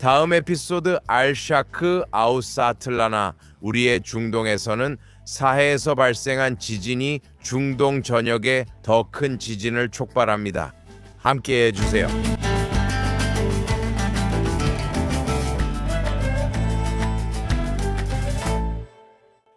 다음 에피소드 알샤크 아우사틀라나 우리의 중동에서는 사해에서 발생한 지진이 중동 전역에 더 큰 지진을 촉발합니다. 함께 해주세요.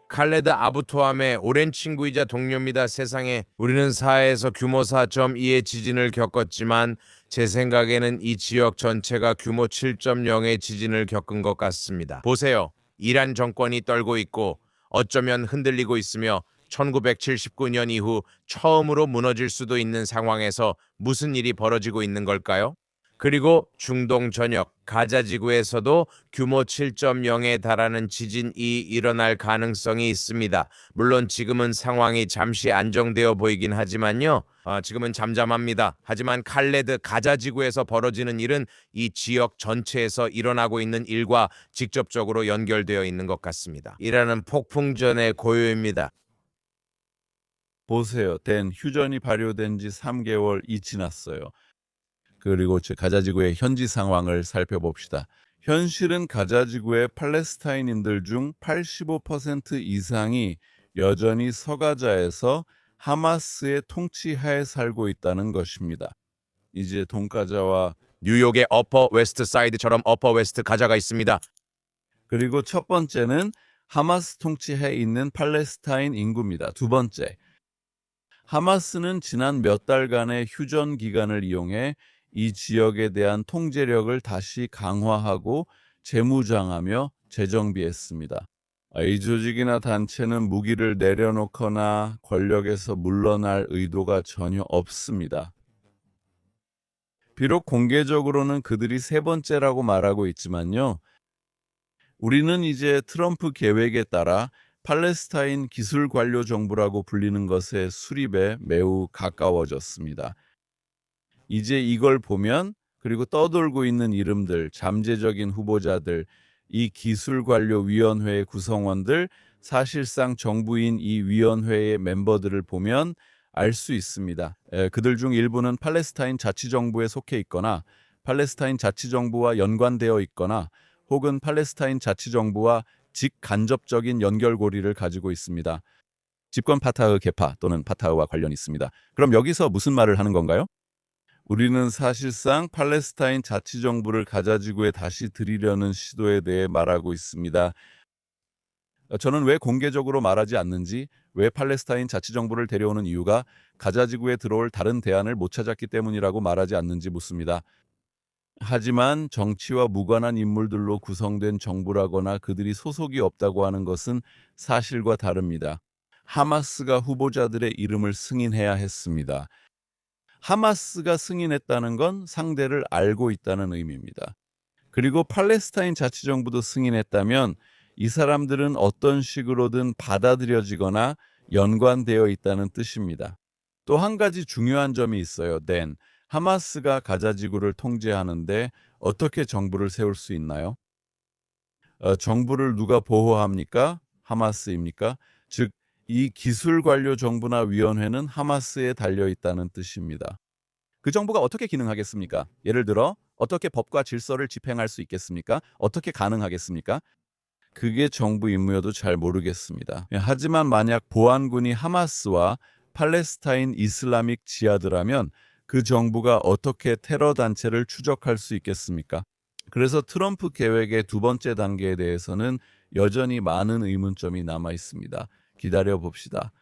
칼레드 아부토함의 오랜 친구이자 동료입니다. 세상에 우리는 사해에서 규모 4.2의 지진을 겪었지만 제 생각에는 이 지역 전체가 규모 7.0의 지진을 겪은 것 같습니다. 보세요. 이란 정권이 떨고 있고 어쩌면 흔들리고 있으며 1979년 이후 처음으로 무너질 수도 있는 상황에서 무슨 일이 벌어지고 있는 걸까요? 그리고 중동 전역 가자 지구에서도 규모 7.0에 달하는 지진이 일어날 가능성이 있습니다. 물론 지금은 상황이 잠시 안정되어 보이긴 하지만요. 지금은 잠잠합니다. 하지만 칼레드 가자 지구에서 벌어지는 일은 이 지역 전체에서 일어나고 있는 일과 직접적으로 연결되어 있는 것 같습니다. 이라는 폭풍전의 고요입니다. 보세요. 휴전이 발효된 지 3개월이 지났어요. 그리고 가자지구의 현지 상황을 살펴봅시다. 현실은 가자지구의 팔레스타인인들 중 85% 이상이 여전히 서가자에서 하마스의 통치하에 살고 있다는 것입니다. 이제 동가자와 뉴욕의 어퍼 웨스트 사이드처럼 어퍼 웨스트 가자가 있습니다. 그리고 첫 번째는 하마스 통치하에 있는 팔레스타인 인구입니다. 두 번째, 하마스는 지난 몇 달간의 휴전 기간을 이용해 이 지역에 대한 통제력을 다시 강화하고 재무장하며 재정비했습니다. 이 조직이나 단체는 무기를 내려놓거나 권력에서 물러날 의도가 전혀 없습니다. 비록 공개적으로는 그들이 세 번째라고 말하고 있지만요. 우리는 이제 트럼프 계획에 따라 팔레스타인 기술관료정부라고 불리는 것의 수립에 매우 가까워졌습니다. 이제 이걸 보면 그리고 떠돌고 있는 이름들, 잠재적인 후보자들, 이 기술관료위원회의 구성원들, 사실상 정부인 이 위원회의 멤버들을 보면 알 수 있습니다. 그들 중 일부는 팔레스타인 자치정부에 속해 있거나 팔레스타인 자치정부와 연관되어 있거나 혹은 팔레스타인 자치정부와 직간접적인 연결고리를 가지고 있습니다. 집권 파타흐 계파 또는 파타흐와 관련이 있습니다. 그럼 여기서 무슨 말을 하는 건가요? 우리는 사실상 팔레스타인 자치정부를 가자지구에 다시 들이려는 시도에 대해 말하고 있습니다. 저는 왜 공개적으로 말하지 않는지, 왜 팔레스타인 자치정부를 데려오는 이유가 가자지구에 들어올 다른 대안을 못 찾았기 때문이라고 말하지 않는지 묻습니다. 하지만 정치와 무관한 인물들로 구성된 정부라거나 그들이 소속이 없다고 하는 것은 사실과 다릅니다. 하마스가 후보자들의 이름을 승인해야 했습니다. 하마스가 승인했다는 건 상대를 알고 있다는 의미입니다. 그리고 팔레스타인 자치정부도 승인했다면 이 사람들은 어떤 식으로든 받아들여지거나 연관되어 있다는 뜻입니다. 또 한 가지 중요한 점이 있어요. 하마스가 가자지구를 통제하는데 어떻게 정부를 세울 수 있나요? 정부를 누가 보호합니까? 하마스입니까? 즉, 이 기술관료정부나 위원회는 하마스에 달려있다는 뜻입니다. 그 정부가 어떻게 기능하겠습니까? 예를 들어 어떻게 법과 질서를 집행할 수 있겠습니까? 어떻게 가능하겠습니까? 그게 정부 임무여도 잘 모르겠습니다. 하지만 만약 보안군이 하마스와 팔레스타인 이슬라믹 지하드라면 그 정부가 어떻게 테러 단체를 추적할 수 있겠습니까? 그래서 트럼프 계획의 두 번째 단계에 대해서는 여전히 많은 의문점이 남아 있습니다. 기다려 봅시다.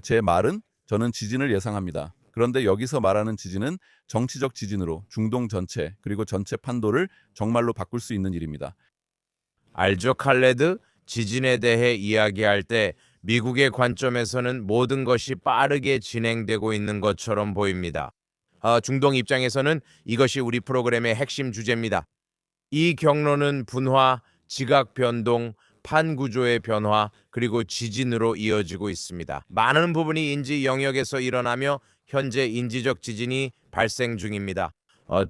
제 말은 저는 지진을 예상합니다. 그런데 여기서 말하는 지진은 정치적 지진으로 중동 전체 그리고 전체 판도를 정말로 바꿀 수 있는 일입니다. 알죠, 칼레드? 지진에 대해 이야기할 때 미국의 관점에서는 모든 것이 빠르게 진행되고 있는 것처럼 보입니다. 중동 입장에서는 이것이 우리 프로그램의 핵심 주제입니다. 이 경로는 분화, 지각 변동, 판구조의 변화, 그리고 지진으로 이어지고 있습니다. 많은 부분이 인지 영역에서 일어나며 현재 인지적 지진이 발생 중입니다.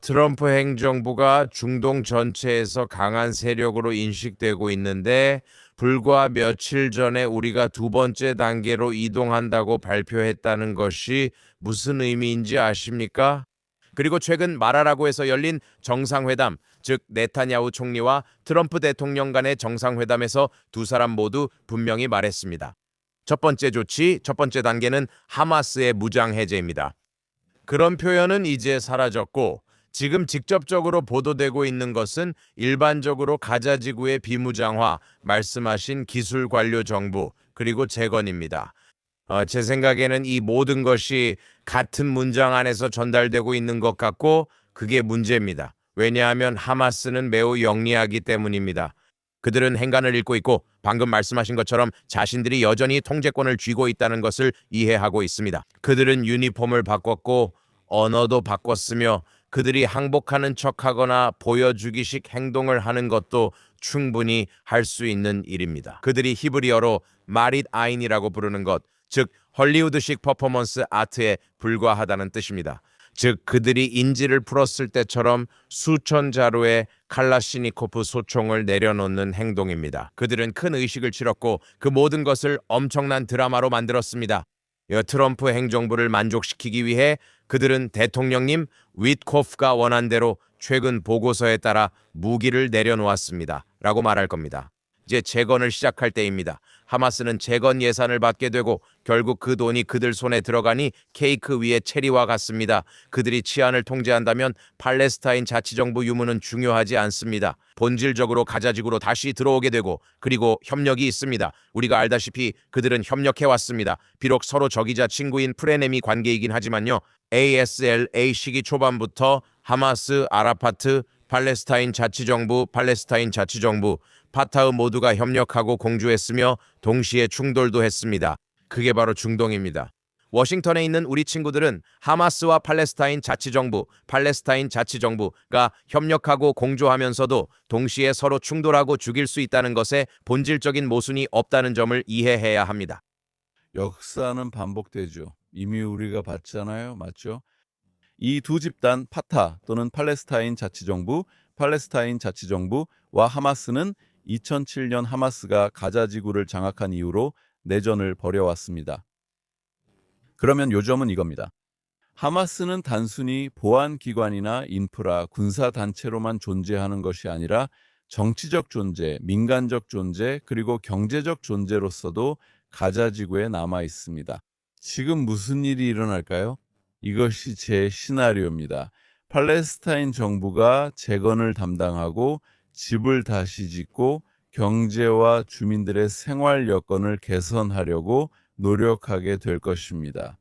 트럼프 행정부가 중동 전체에서 강한 세력으로 인식되고 있는데 불과 며칠 전에 우리가 두 번째 단계로 이동한다고 발표했다는 것이 무슨 의미인지 아십니까? 그리고 최근 마라라고에서 열린 정상회담, 즉 네타냐후 총리와 트럼프 대통령 간의 정상회담에서 두 사람 모두 분명히 말했습니다. 첫 번째 조치, 첫 번째 단계는 하마스의 무장 해제입니다. 그런 표현은 이제 사라졌고 지금 직접적으로 보도되고 있는 것은 일반적으로 가자 지구의 비무장화, 말씀하신 기술 관료 정부, 그리고 재건입니다. 제 생각에는 이 모든 것이 같은 문장 안에서 전달되고 있는 것 같고 그게 문제입니다. 왜냐하면 하마스는 매우 영리하기 때문입니다. 그들은 행간을 읽고 있고 방금 말씀하신 것처럼 자신들이 여전히 통제권을 쥐고 있다는 것을 이해하고 있습니다. 그들은 유니폼을 바꿨고 언어도 바꿨으며 그들이 항복하는 척하거나 보여주기식 행동을 하는 것도 충분히 할 수 있는 일입니다. 그들이 히브리어로 마릿 아인이라고 부르는 것, 즉 헐리우드식 퍼포먼스 아트에 불과하다는 뜻입니다. 즉 그들이 인지를 풀었을 때처럼 수천 자루의 칼라시니코프 소총을 내려놓는 행동입니다. 그들은 큰 의식을 치렀고 그 모든 것을 엄청난 드라마로 만들었습니다. 트럼프 행정부를 만족시키기 위해 그들은 대통령님 위트코프가 원한 대로 최근 보고서에 따라 무기를 내려놓았습니다. 라고 말할 겁니다. 이제 재건을 시작할 때입니다. 하마스는 재건 예산을 받게 되고 결국 그 돈이 그들 손에 들어가니 케이크 위에 체리와 같습니다. 그들이 치안을 통제한다면 팔레스타인 자치정부 유무는 중요하지 않습니다. 본질적으로 가자지구로 다시 들어오게 되고 그리고 협력이 있습니다. 우리가 알다시피 그들은 협력해왔습니다. 비록 서로 적이자 친구인 프레네미 관계이긴 하지만요. ASLA 시기 초반부터 하마스, 아라파트, 팔레스타인 자치정부, 파타흐 모두가 협력하고 공조했으며 동시에 충돌도 했습니다. 그게 바로 중동입니다. 워싱턴에 있는 우리 친구들은 하마스와 팔레스타인 자치정부가 협력하고 공조하면서도 동시에 서로 충돌하고 죽일 수 있다는 것에 본질적인 모순이 없다는 점을 이해해야 합니다. 역사는 반복되죠. 이미 우리가 봤잖아요. 맞죠? 이 두 집단 파타 또는 팔레스타인 자치정부와 하마스는 2007년 하마스가 가자 지구를 장악한 이후로 내전을 벌여왔습니다. 그러면 요점은 이겁니다. 하마스는 단순히 보안기관이나 인프라, 군사단체로만 존재하는 것이 아니라 정치적 존재, 민간적 존재, 그리고 경제적 존재로서도 가자 지구에 남아 있습니다. 지금 무슨 일이 일어날까요? 이것이 제 시나리오입니다. 팔레스타인 정부가 재건을 담당하고 집을 다시 짓고 경제와 주민들의 생활 여건을 개선하려고 노력하게 될 것입니다.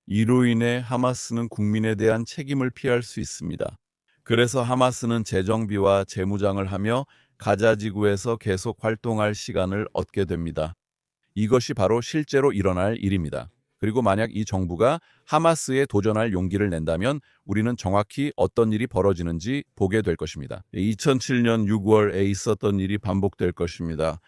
이로 인해 하마스는 국민에 대한 책임을 피할 수 있습니다. 그래서 하마스는 재정비와 재무장을 하며 가자 지구에서 계속 활동할 시간을 얻게 됩니다. 이것이 바로 실제로 일어날 일입니다. 그리고 만약 이 정부가 하마스에 도전할 용기를 낸다면 우리는 정확히 어떤 일이 벌어지는지 보게 될 것입니다. 2007년 6월에 있었던 일이 반복될 것입니다.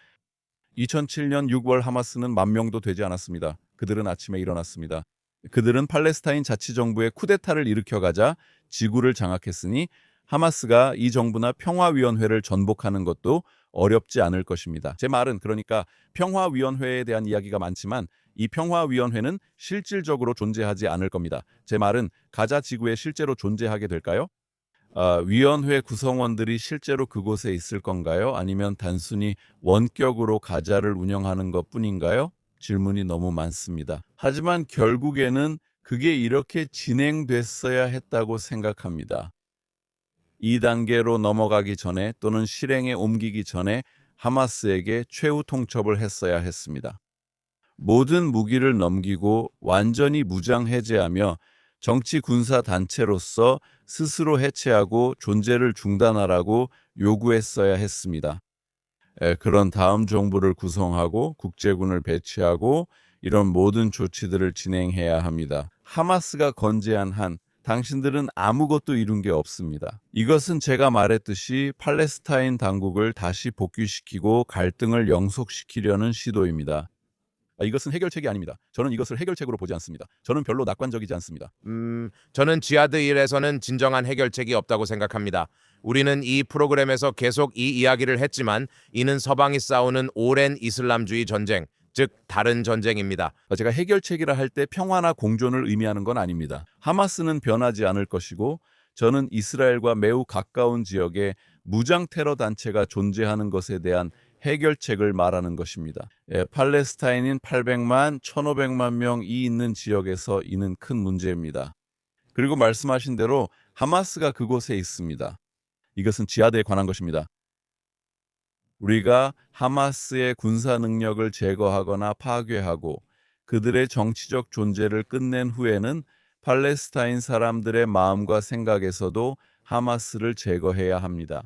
2007년 6월 하마스는 10,000명도 되지 않았습니다. 그들은 아침에 일어났습니다. 그들은 팔레스타인 자치정부의 쿠데타를 일으켜가자 지구를 장악했으니 하마스가 이 정부나 평화위원회를 전복하는 것도 어렵지 않을 것입니다. 제 말은 그러니까 평화위원회에 대한 이야기가 많지만 이 평화위원회는 실질적으로 존재하지 않을 겁니다. 제 말은 가자 지구에 실제로 존재하게 될까요? 위원회 구성원들이 실제로 그곳에 있을 건가요? 아니면 단순히 원격으로 가자를 운영하는 것뿐인가요? 질문이 너무 많습니다. 하지만 결국에는 그게 이렇게 진행됐어야 했다고 생각합니다. 2단계로 넘어가기 전에 또는 실행에 옮기기 전에 하마스에게 최후 통첩을 했어야 했습니다. 모든 무기를 넘기고 완전히 무장 해제하며 정치 군사 단체로서 스스로 해체하고 존재를 중단하라고 요구했어야 했습니다. 그런 다음 정부를 구성하고 국제군을 배치하고 이런 모든 조치들을 진행해야 합니다. 하마스가 건재한 한 당신들은 아무것도 이룬 게 없습니다. 이것은 제가 말했듯이 팔레스타인 당국을 다시 복귀시키고 갈등을 영속시키려는 시도입니다. 이것은 해결책이 아닙니다. 저는 이것을 해결책으로 보지 않습니다. 저는 별로 낙관적이지 않습니다. 저는 지하드 1에서는 진정한 해결책이 없다고 생각합니다. 우리는 이 프로그램에서 계속 이 이야기를 했지만 이는 서방이 싸우는 오랜 이슬람주의 전쟁, 즉 다른 전쟁입니다. 제가 해결책이라 할 때 평화나 공존을 의미하는 건 아닙니다. 하마스는 변하지 않을 것이고 저는 이스라엘과 매우 가까운 지역에 무장 테러 단체가 존재하는 것에 대한 해결책을 말하는 것입니다. 팔레스타인인 800만, 1,500만 명이 있는 지역에서 이는 큰 문제입니다. 그리고 말씀하신 대로 하마스가 그곳에 있습니다. 이것은 지하드에 관한 것입니다. 우리가 하마스의 군사 능력을 제거하거나 파괴하고 그들의 정치적 존재를 끝낸 후에는 팔레스타인 사람들의 마음과 생각에서도 하마스를 제거해야 합니다.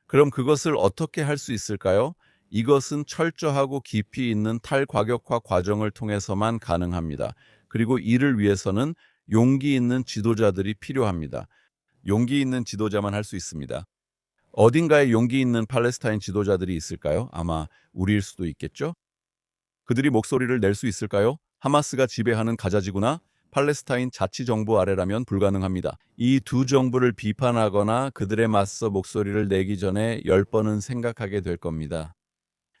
그럼 그것을 어떻게 할 수 있을까요? 이것은 철저하고 깊이 있는 탈과격화 과정을 통해서만 가능합니다. 그리고 이를 위해서는 용기 있는 지도자들이 필요합니다. 용기 있는 지도자만 할 수 있습니다. 어딘가에 용기 있는 팔레스타인 지도자들이 있을까요? 아마 우리일 수도 있겠죠? 그들이 목소리를 낼 수 있을까요? 하마스가 지배하는 가자지구나 팔레스타인 자치정부 아래라면 불가능합니다. 이 두 정부를 비판하거나 그들에 맞서 목소리를 내기 전에 10번은 생각하게 될 겁니다.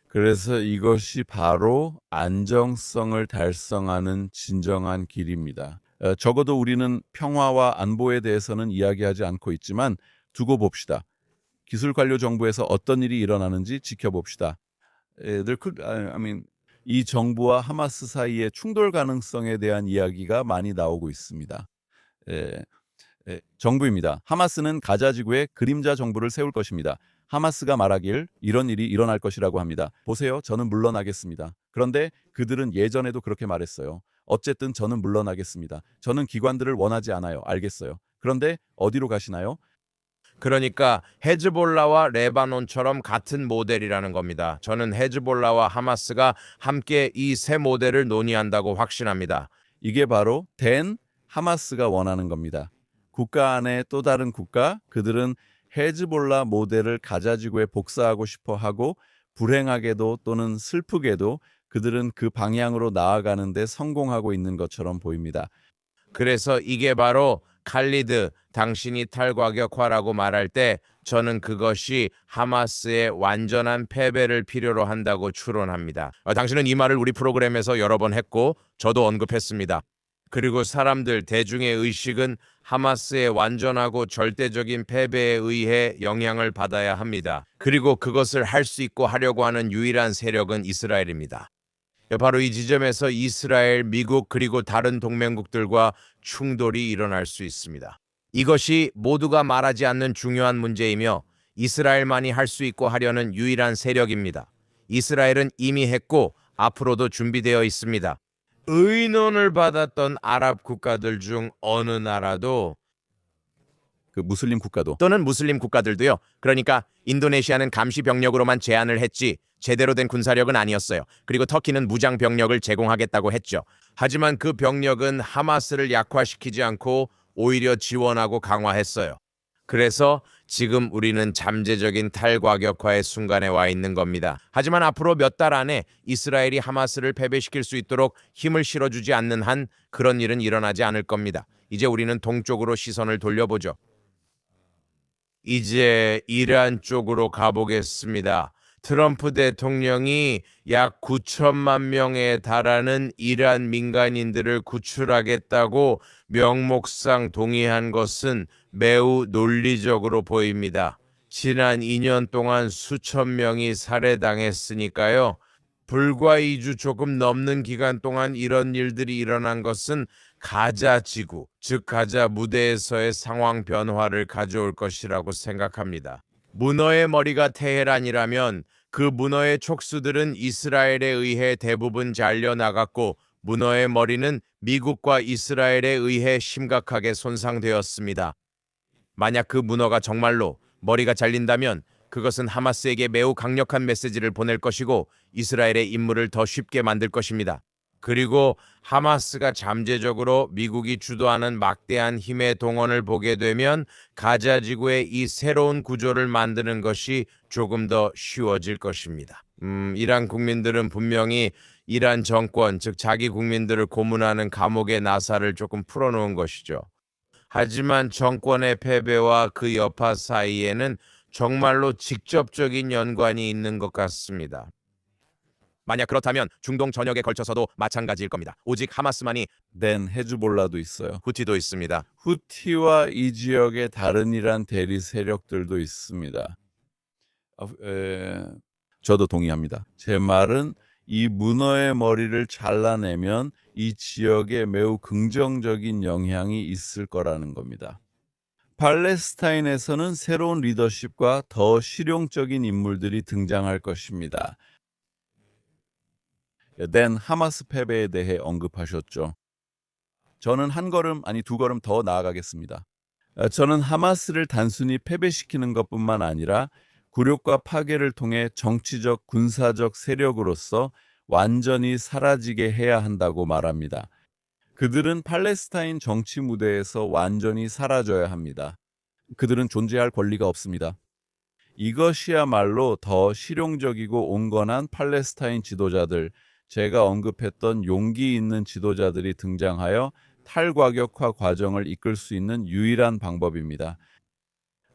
그래서 이것이 바로 안정성을 달성하는 진정한 길입니다. 적어도 우리는 평화와 안보에 대해서는 이야기하지 않고 있지만 두고 봅시다. 기술 관료 정부에서 어떤 일이 일어나는지 지켜봅시다. 이 정부와 하마스 사이의 충돌 가능성에 대한 이야기가 많이 나오고 있습니다. 정부입니다. 하마스는 가자 지구에 그림자 정부를 세울 것입니다. 하마스가 말하길 이런 일이 일어날 것이라고 합니다. 보세요, 저는 물러나겠습니다. 그런데 그들은 예전에도 그렇게 말했어요. 어쨌든 저는 물러나겠습니다. 저는 기관들을 원하지 않아요. 알겠어요. 그런데 어디로 가시나요? 그러니까 헤즈볼라와 레바논처럼 같은 모델이라는 겁니다. 저는 헤즈볼라와 하마스가 함께 이 새 모델을 논의한다고 확신합니다. 이게 바로 하마스가 원하는 겁니다. 국가 안에 또 다른 국가, 그들은 헤즈볼라 모델을 가자지구에 복사하고 싶어 하고 불행하게도 또는 슬프게도 그들은 그 방향으로 나아가는 데 성공하고 있는 것처럼 보입니다. 그래서 이게 바로 칼리드, 당신이 탈과격화라고 말할 때 저는 그것이 하마스의 완전한 패배를 필요로 한다고 추론합니다. 당신은 이 말을 우리 프로그램에서 여러 번 했고 저도 언급했습니다. 그리고 사람들 대중의 의식은 하마스의 완전하고 절대적인 패배에 의해 영향을 받아야 합니다. 그리고 그것을 할 수 있고 하려고 하는 유일한 세력은 이스라엘입니다. 바로 이 지점에서 이스라엘, 미국 그리고 다른 동맹국들과 충돌이 일어날 수 있습니다. 이것이 모두가 말하지 않는 중요한 문제이며 이스라엘만이 할 수 있고 하려는 유일한 세력입니다. 이스라엘은 이미 했고 앞으로도 준비되어 있습니다. 의논을 받았던 아랍 국가들 중 어느 나라도 그 무슬림 국가도 또는 무슬림 국가들도요. 그러니까 인도네시아는 감시 병력으로만 제한을 했지 제대로 된 군사력은 아니었어요. 그리고 터키는 무장 병력을 제공하겠다고 했죠. 하지만 그 병력은 하마스를 약화시키지 않고 오히려 지원하고 강화했어요. 그래서 지금 우리는 잠재적인 탈과격화의 순간에 와 있는 겁니다. 하지만 앞으로 몇 달 안에 이스라엘이 하마스를 패배시킬 수 있도록 힘을 실어주지 않는 한 그런 일은 일어나지 않을 겁니다. 이제 우리는 동쪽으로 시선을 돌려보죠. 이제 이란 쪽으로 가보겠습니다. 트럼프 대통령이 약 9천만 명에 달하는 이란 민간인들을 구출하겠다고 명목상 동의한 것은 매우 논리적으로 보입니다. 지난 2년 동안 수천 명이 살해당했으니까요. 불과 2주 조금 넘는 기간 동안 이런 일들이 일어난 것은 가자 지구, 즉 가자 무대에서의 상황 변화를 가져올 것이라고 생각합니다. 문어의 머리가 테헤란이라면 그 문어의 촉수들은 이스라엘에 의해 대부분 잘려나갔고 문어의 머리는 미국과 이스라엘에 의해 심각하게 손상되었습니다. 만약 그 문어가 정말로 머리가 잘린다면 그것은 하마스에게 매우 강력한 메시지를 보낼 것이고 이스라엘의 임무를 더 쉽게 만들 것입니다. 그리고 하마스가 잠재적으로 미국이 주도하는 막대한 힘의 동원을 보게 되면 가자 지구의 이 새로운 구조를 만드는 것이 조금 더 쉬워질 것입니다. 이란 국민들은 분명히 이란 정권, 즉 자기 국민들을 고문하는 감옥의 나사를 조금 풀어놓은 것이죠. 하지만 정권의 패배와 그 여파 사이에는 정말로 직접적인 연관이 있는 것 같습니다. 만약 그렇다면 중동 전역에 걸쳐서도 마찬가지일 겁니다. 오직 하마스만이 된 헤즈볼라도 있어요. 후티도 있습니다. 후티와 이 지역의 다른 이란 대리 세력들도 있습니다. 저도 동의합니다. 제 말은 이 문어의 머리를 잘라내면 이 지역에 매우 긍정적인 영향이 있을 거라는 겁니다. 팔레스타인에서는 새로운 리더십과 더 실용적인 인물들이 등장할 것입니다. 댄 하마스 패배에 대해 언급하셨죠. 저는 한 걸음 아니 두 걸음 더 나아가겠습니다. 저는 하마스를 단순히 패배시키는 것뿐만 아니라 굴욕과 파괴를 통해 정치적, 군사적 세력으로서 완전히 사라지게 해야 한다고 말합니다. 그들은 팔레스타인 정치 무대에서 완전히 사라져야 합니다. 그들은 존재할 권리가 없습니다. 이것이야말로 더 실용적이고 온건한 팔레스타인 지도자들, 제가 언급했던 용기 있는 지도자들이 등장하여 탈과격화 과정을 이끌 수 있는 유일한 방법입니다.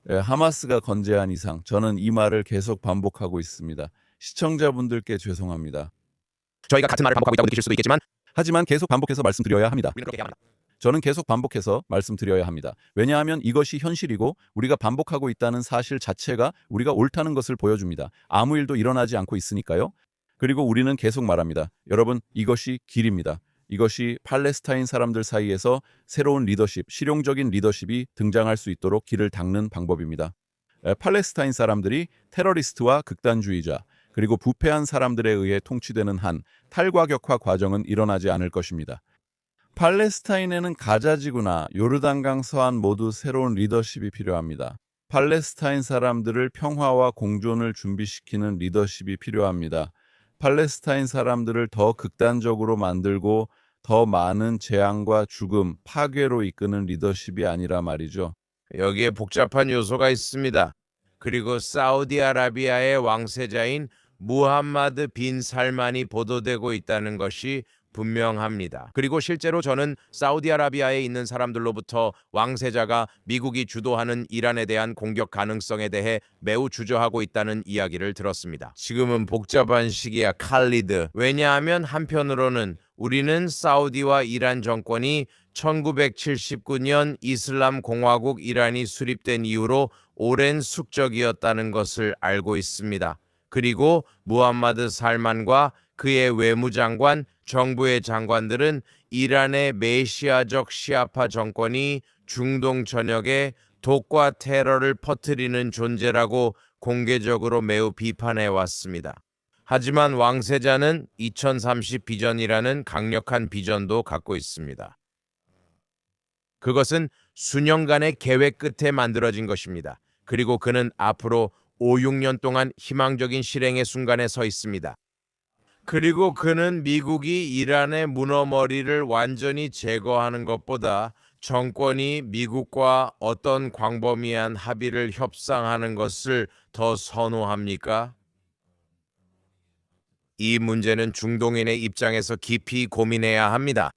하마스가 건재한 이상 저는 이 말을 계속 반복하고 있습니다. 시청자분들께 죄송합니다. 저희가 같은 말을 반복하고 있다고 느끼실 수도 있겠지만 하지만 계속 반복해서 말씀드려야 합니다. 우리는 그렇게 해야 합니다. 저는 계속 반복해서 말씀드려야 합니다. 왜냐하면 이것이 현실이고 우리가 반복하고 있다는 사실 자체가 우리가 옳다는 것을 보여줍니다. 아무 일도 일어나지 않고 있으니까요. 그리고 우리는 계속 말합니다. 여러분, 이것이 길입니다. 이것이 팔레스타인 사람들 사이에서 새로운 리더십, 실용적인 리더십이 등장할 수 있도록 길을 닦는 방법입니다. 팔레스타인 사람들이 테러리스트와 극단주의자, 그리고 부패한 사람들에 의해 통치되는 한 탈과격화 과정은 일어나지 않을 것입니다. 팔레스타인에는 가자지구나 요르단강 서안 모두 새로운 리더십이 필요합니다. 팔레스타인 사람들을 평화와 공존을 준비시키는 리더십이 필요합니다. 팔레스타인 사람들을 더 극단적으로 만들고 더 많은 재앙과 죽음, 파괴로 이끄는 리더십이 아니라 말이죠. 여기에 복잡한 요소가 있습니다. 그리고 사우디아라비아의 왕세자인 무함마드 빈 살만이 보도되고 있다는 것이 분명합니다. 그리고 실제로 저는 사우디아라비아에 있는 사람들로부터 왕세자가 미국이 주도하는 이란에 대한 공격 가능성에 대해 매우 주저하고 있다는 이야기를 들었습니다. 지금은 복잡한 시기야, 칼리드. 왜냐하면 한편으로는 우리는 사우디와 이란 정권이 1979년 이슬람 공화국 이란이 수립된 이후로 오랜 숙적이었다는 것을 알고 있습니다. 그리고 무함마드 살만과 그의 외무장관, 정부의 장관들은 이란의 메시아적 시아파 정권이 중동 전역에 독과 테러를 퍼뜨리는 존재라고 공개적으로 매우 비판해 왔습니다. 하지만 왕세자는 2030 비전이라는 강력한 비전도 갖고 있습니다. 그것은 수년간의 계획 끝에 만들어진 것입니다. 그리고 그는 앞으로 5, 6년 동안 희망적인 실행의 순간에 서 있습니다. 그리고 그는 미국이 이란의 문어머리를 완전히 제거하는 것보다 정권이 미국과 어떤 광범위한 합의를 협상하는 것을 더 선호합니까? 이 문제는 중동인의 입장에서 깊이 고민해야 합니다.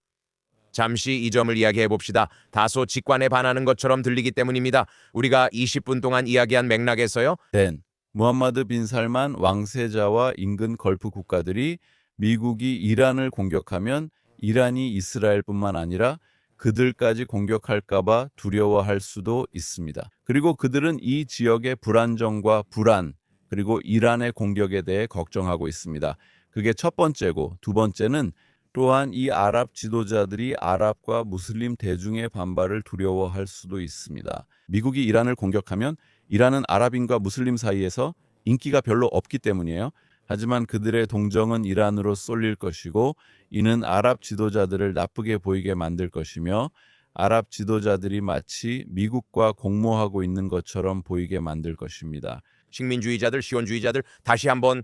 잠시 이 점을 이야기해 봅시다. 다소 직관에 반하는 것처럼 들리기 때문입니다. 우리가 20분 동안 이야기한 맥락에서요. 댄, 무함마드 빈 살만 왕세자와 인근 걸프 국가들이 미국이 이란을 공격하면 이란이 이스라엘뿐만 아니라 그들까지 공격할까봐 두려워할 수도 있습니다. 그리고 그들은 이 지역의 불안정과 불안, 그리고 이란의 공격에 대해 걱정하고 있습니다. 그게 첫 번째고, 두 번째는 또한 이 아랍 지도자들이 아랍과 무슬림 대중의 반발을 두려워할 수도 있습니다. 미국이 이란을 공격하면 이란은 아랍인과 무슬림 사이에서 인기가 별로 없기 때문이에요. 하지만 그들의 동정은 이란으로 쏠릴 것이고 이는 아랍 지도자들을 나쁘게 보이게 만들 것이며 아랍 지도자들이 마치 미국과 공모하고 있는 것처럼 보이게 만들 것입니다. 식민주의자들, 시온주의자들 다시 한번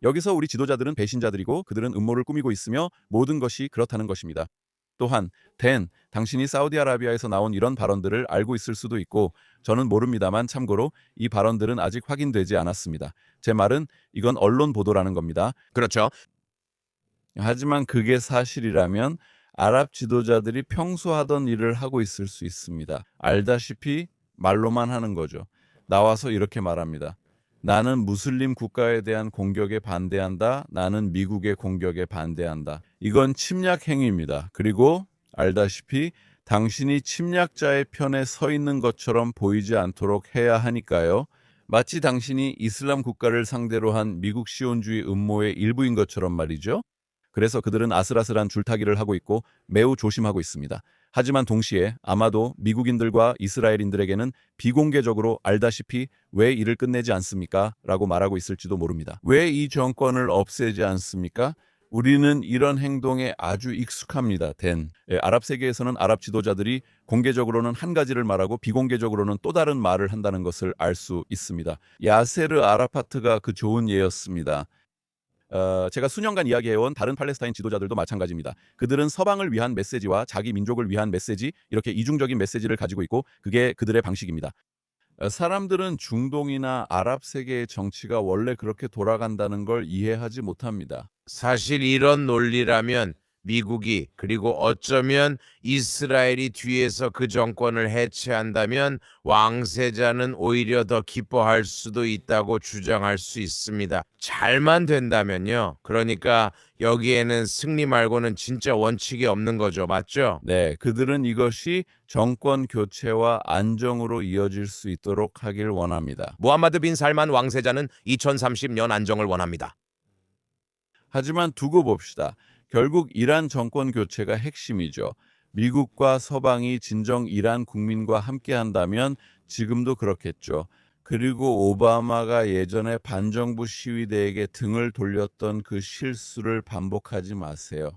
여기서 우리 지도자들은 배신자들이고 그들은 음모를 꾸미고 있으며 모든 것이 그렇다는 것입니다. 또한 당신이 사우디아라비아에서 나온 이런 발언들을 알고 있을 수도 있고 저는 모릅니다만 참고로 이 발언들은 아직 확인되지 않았습니다. 제 말은 이건 언론 보도라는 겁니다. 그렇죠. 하지만 그게 사실이라면 아랍 지도자들이 평소 하던 일을 하고 있을 수 있습니다. 알다시피 말로만 하는 거죠. 나와서 이렇게 말합니다. 나는 무슬림 국가에 대한 공격에 반대한다. 나는 미국의 공격에 반대한다. 이건 침략 행위입니다. 그리고 알다시피 당신이 침략자의 편에 서 있는 것처럼 보이지 않도록 해야 하니까요. 마치 당신이 이슬람 국가를 상대로 한 미국 시온주의 음모의 일부인 것처럼 말이죠. 그래서 그들은 아슬아슬한 줄타기를 하고 있고 매우 조심하고 있습니다. 하지만 동시에 아마도 미국인들과 이스라엘인들에게는 비공개적으로 알다시피 왜 이를 끝내지 않습니까? 라고 말하고 있을지도 모릅니다. 왜 이 정권을 없애지 않습니까? 우리는 이런 행동에 아주 익숙합니다. 아랍 세계에서는 아랍 지도자들이 공개적으로는 한 가지를 말하고 비공개적으로는 또 다른 말을 한다는 것을 알 수 있습니다. 야세르 아라파트가 그 좋은 예였습니다. 제가 수년간 이야기해온 다른 팔레스타인 지도자들도 마찬가지입니다. 그들은 서방을 위한 메시지와 자기 민족을 위한 메시지, 이렇게 이중적인 메시지를 가지고 있고 그게 그들의 방식입니다. 사람들은 중동이나 아랍 세계의 정치가 원래 그렇게 돌아간다는 걸 이해하지 못합니다. 사실 이런 논리라면 미국이 그리고 어쩌면 이스라엘이 뒤에서 그 정권을 해체한다면 왕세자는 오히려 더 기뻐할 수도 있다고 주장할 수 있습니다. 잘만 된다면요. 그러니까 여기에는 승리 말고는 진짜 원칙이 없는 거죠. 맞죠? 네, 그들은 이것이 정권 교체와 안정으로 이어질 수 있도록 하길 원합니다. 무함마드 빈 살만 왕세자는 2030년 안정을 원합니다. 하지만 두고 봅시다. 결국 이란 정권 교체가 핵심이죠. 미국과 서방이 진정 이란 국민과 함께한다면 지금도 그렇겠죠. 그리고 오바마가 예전에 반정부 시위대에게 등을 돌렸던 그 실수를 반복하지 마세요.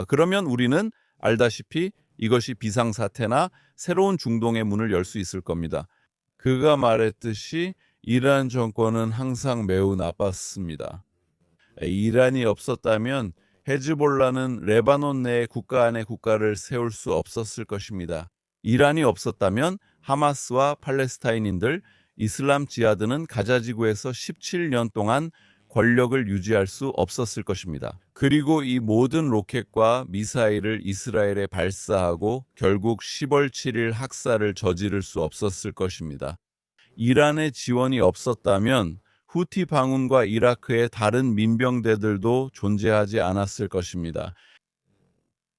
그러면 우리는 알다시피 이것이 비상사태나 새로운 중동의 문을 열 수 있을 겁니다. 그가 말했듯이 이란 정권은 항상 매우 나빴습니다. 이란이 없었다면 헤즈볼라는 레바논 내에 국가 안에 국가를 세울 수 없었을 것입니다. 이란이 없었다면 하마스와 팔레스타인인들, 이슬람 지하드는 가자 지구에서 17년 동안 권력을 유지할 수 없었을 것입니다. 그리고 이 모든 로켓과 미사일을 이스라엘에 발사하고 결국 10월 7일 학살을 저지를 수 없었을 것입니다. 이란의 지원이 없었다면 후티 방운과 이라크의 다른 민병대들도 존재하지 않았을 것입니다.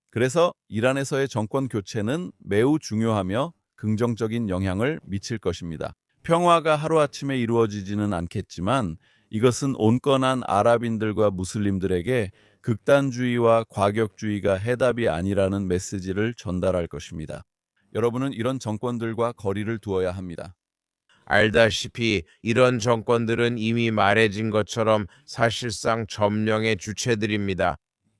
그래서 이란에서의 정권 교체는 매우 중요하며 긍정적인 영향을 미칠 것입니다. 평화가 하루아침에 이루어지지는 않겠지만 이것은 온건한 아랍인들과 무슬림들에게 극단주의와 과격주의가 해답이 아니라는 메시지를 전달할 것입니다. 여러분은 이런 정권들과 거리를 두어야 합니다. 알다시피 이런 정권들은 이미 말해진 것처럼 사실상 점령의 주체들입니다.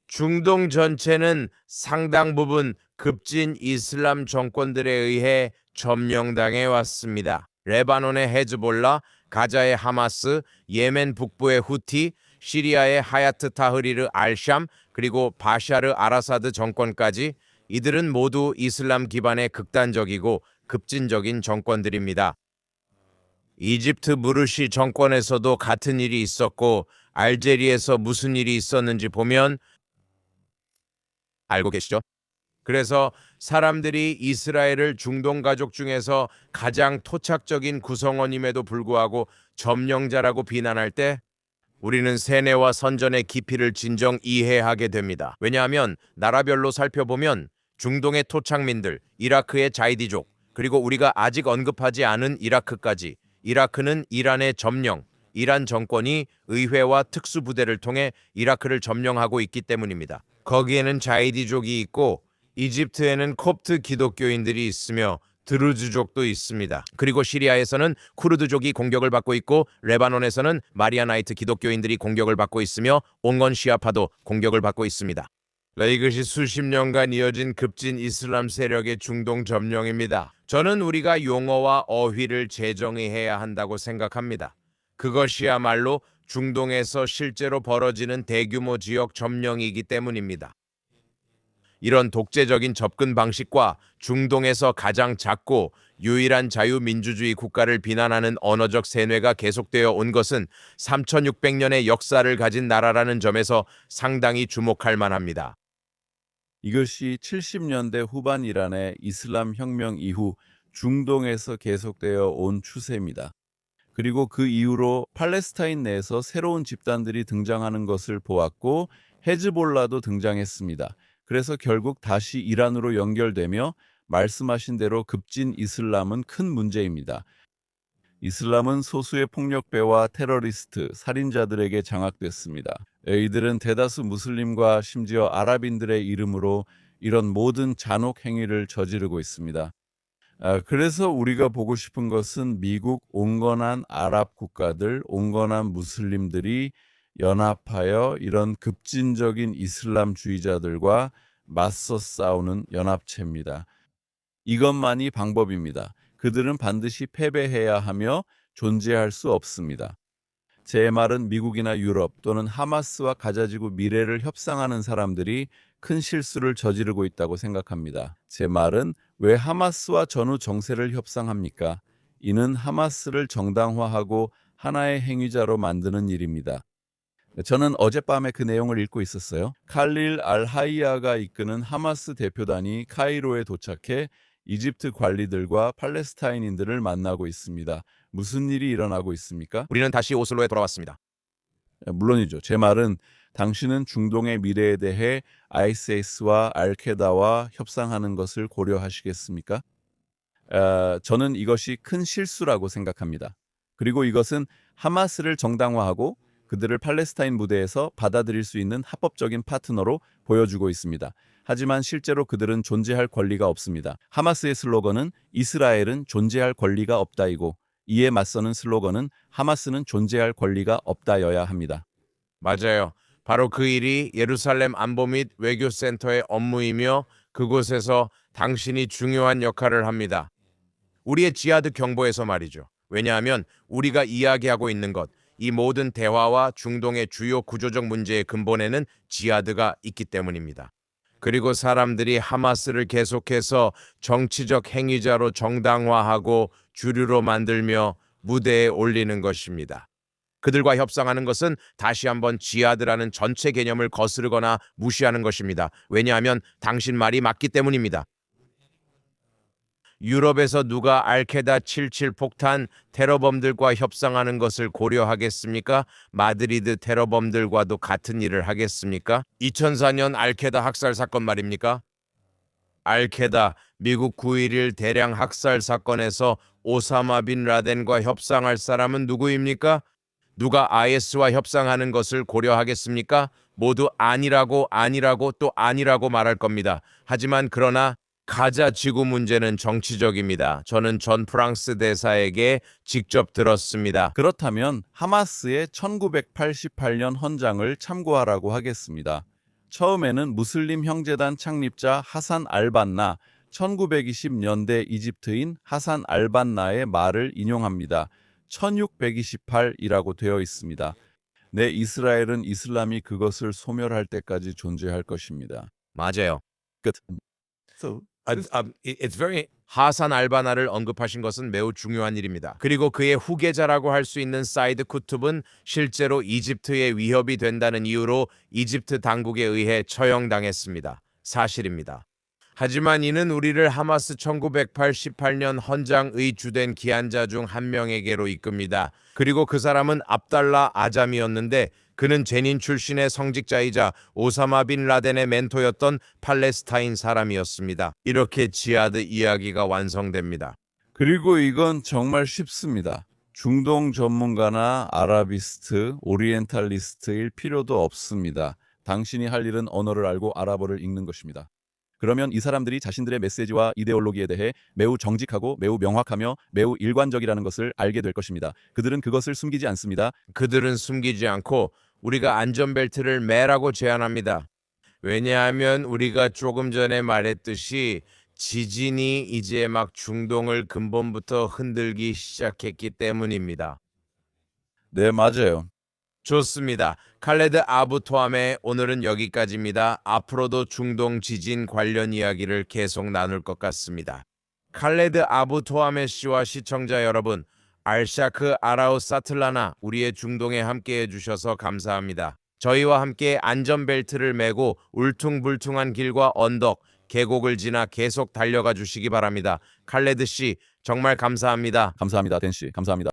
중동 전체는 상당 부분 급진 이슬람 정권들에 의해 점령당해 왔습니다. 레바논의 헤즈볼라, 가자의 하마스, 예멘 북부의 후티, 시리아의 하야트 타흐리르 알샴, 그리고 바샤르 아라사드 정권까지 이들은 모두 이슬람 기반의 극단적이고 급진적인 정권들입니다. 이집트 무르시 정권에서도 같은 일이 있었고 알제리에서 무슨 일이 있었는지 보면 알고 계시죠? 그래서 사람들이 이스라엘을 중동 가족 중에서 가장 토착적인 구성원임에도 불구하고 점령자라고 비난할 때 우리는 세뇌와 선전의 깊이를 진정 이해하게 됩니다. 왜냐하면 나라별로 살펴보면 중동의 토착민들, 이라크의 자이디족, 그리고 우리가 아직 언급하지 않은 이라크까지 이라크는 이란의 점령, 이란 정권이 의회와 특수부대를 통해 이라크를 점령하고 있기 때문입니다. 거기에는 자이디족이 있고 이집트에는 콥트 기독교인들이 있으며 드루즈족도 있습니다. 그리고 시리아에서는 쿠르드족이 공격을 받고 있고 레바논에서는 마리아나이트 기독교인들이 공격을 받고 있으며 온건 시아파도 공격을 받고 있습니다. 이것이 수십 년간 이어진 급진 이슬람 세력의 중동 점령입니다. 저는 우리가 용어와 어휘를 재정의해야 한다고 생각합니다. 그것이야말로 중동에서 실제로 벌어지는 대규모 지역 점령이기 때문입니다. 이런 독재적인 접근 방식과 중동에서 가장 작고 유일한 자유민주주의 국가를 비난하는 언어적 세뇌가 계속되어 온 것은 3600년의 역사를 가진 나라라는 점에서 상당히 주목할 만합니다. 이것이 70년대 후반 이란의 이슬람 혁명 이후 중동에서 계속되어 온 추세입니다. 그리고 그 이후로 팔레스타인 내에서 새로운 집단들이 등장하는 것을 보았고 헤즈볼라도 등장했습니다. 그래서 결국 다시 이란으로 연결되며 말씀하신 대로 급진 이슬람은 큰 문제입니다. 이슬람은 소수의 폭력배와 테러리스트, 살인자들에게 장악됐습니다. 이들은 대다수 무슬림과 심지어 아랍인들의 이름으로 이런 모든 잔혹 행위를 저지르고 있습니다. 그래서 우리가 보고 싶은 것은 미국 온건한 아랍 국가들, 온건한 무슬림들이 연합하여 이런 급진적인 이슬람주의자들과 맞서 싸우는 연합체입니다. 이것만이 방법입니다. 그들은 반드시 패배해야 하며 존재할 수 없습니다. 제 말은 미국이나 유럽 또는 하마스와 가자지구 미래를 협상하는 사람들이 큰 실수를 저지르고 있다고 생각합니다. 제 말은 왜 하마스와 전후 정세를 협상합니까? 이는 하마스를 정당화하고 하나의 행위자로 만드는 일입니다. 저는 어젯밤에 그 내용을 읽고 있었어요. 칼릴 알하이아가 이끄는 하마스 대표단이 카이로에 도착해 이집트 관리들과 팔레스타인인들을 만나고 있습니다. 무슨 일이 일어나고 있습니까? 우리는 다시 오슬로에 돌아왔습니다. 물론이죠. 제 말은 당신은 중동의 미래에 대해 ISIS와 알케다와 협상하는 것을 고려하시겠습니까? 저는 이것이 큰 실수라고 생각합니다. 그리고 이것은 하마스를 정당화하고 그들을 팔레스타인 무대에서 받아들일 수 있는 합법적인 파트너로 보여주고 있습니다. 하지만 실제로 그들은 존재할 권리가 없습니다. 하마스의 슬로건은 이스라엘은 존재할 권리가 없다이고 이에 맞서는 슬로건은 하마스는 존재할 권리가 없다여야 합니다. 맞아요. 바로 그 일이 예루살렘 안보 및 외교센터의 업무이며 그곳에서 당신이 중요한 역할을 합니다. 우리의 지하드 경보에서 말이죠. 왜냐하면 우리가 이야기하고 있는 것, 이 모든 대화와 중동의 주요 구조적 문제의 근본에는 지하드가 있기 때문입니다. 그리고 사람들이 하마스를 계속해서 정치적 행위자로 정당화하고 주류로 만들며 무대에 올리는 것입니다. 그들과 협상하는 것은 다시 한번 지하드라는 전체 개념을 거스르거나 무시하는 것입니다. 왜냐하면 당신 말이 맞기 때문입니다. 유럽에서 누가 알케다 77 폭탄 테러범들과 협상하는 것을 고려하겠습니까? 마드리드 테러범들과도 같은 일을 하겠습니까? 2004년 알케다 학살 사건 말입니까? 알케다 미국 9.11 대량 학살 사건에서 오사마 빈 라덴과 협상할 사람은 누구입니까? 누가 IS와 협상하는 것을 고려하겠습니까? 모두 아니라고 또 아니라고 말할 겁니다. 하지만 그러나 가자 지구 문제는 정치적입니다. 저는 전 프랑스 대사에게 직접 들었습니다. 그렇다면 하마스의 1988년 헌장을 참고하라고 하겠습니다. 처음에는 무슬림 형제단 창립자 하산 알반나, 1920년대 이집트인 하산 알반나의 말을 인용합니다. 1628이라고 되어 있습니다. 네, 이스라엘은 이슬람이 그것을 소멸할 때까지 존재할 것입니다. 맞아요. 끝. So, It's very 하산 알바나를 언급하신 것은 매우 중요한 일입니다. 그리고 그의 후계자라고 할 수 있는 사이드 쿠툽은 실제로 이집트에 위협이 된다는 이유로 이집트 당국에 의해 처형당했습니다. 사실입니다. 하지만 이는 우리를 하마스 1988년 헌장의 주된 기한자 중 한 명에게로 이끕니다. 그리고 그 사람은 압달라 아잠이었는데 그는 제닌 출신의 성직자이자 오사마 빈 라덴의 멘토였던 팔레스타인 사람이었습니다. 이렇게 지하드 이야기가 완성됩니다. 그리고 이건 정말 쉽습니다. 중동 전문가나 아라비스트, 오리엔탈리스트일 필요도 없습니다. 당신이 할 일은 언어를 알고 아랍어를 읽는 것입니다. 그러면 이 사람들이 자신들의 메시지와 이데올로기에 대해 매우 정직하고 매우 명확하며 매우 일관적이라는 것을 알게 될 것입니다. 그들은 그것을 숨기지 않습니다. 그들은 숨기지 않고 우리가 안전벨트를 매라고 제안합니다. 왜냐하면 우리가 조금 전에 말했듯이 지진이 이제 막 중동을 근본부터 흔들기 시작했기 때문입니다. 네, 맞아요. 좋습니다. 칼레드 아부토함의 오늘은 여기까지입니다. 앞으로도 중동 지진 관련 이야기를 계속 나눌 것 같습니다. 칼레드 아부토함의 씨와 시청자 여러분, 알샤크 아라우 사틀라나 우리의 중동에 함께해 주셔서 감사합니다. 저희와 함께 안전벨트를 매고 울퉁불퉁한 길과 언덕, 계곡을 지나 계속 달려가 주시기 바랍니다. 칼레드 씨, 정말 감사합니다. 감사합니다, 댄씨. 감사합니다.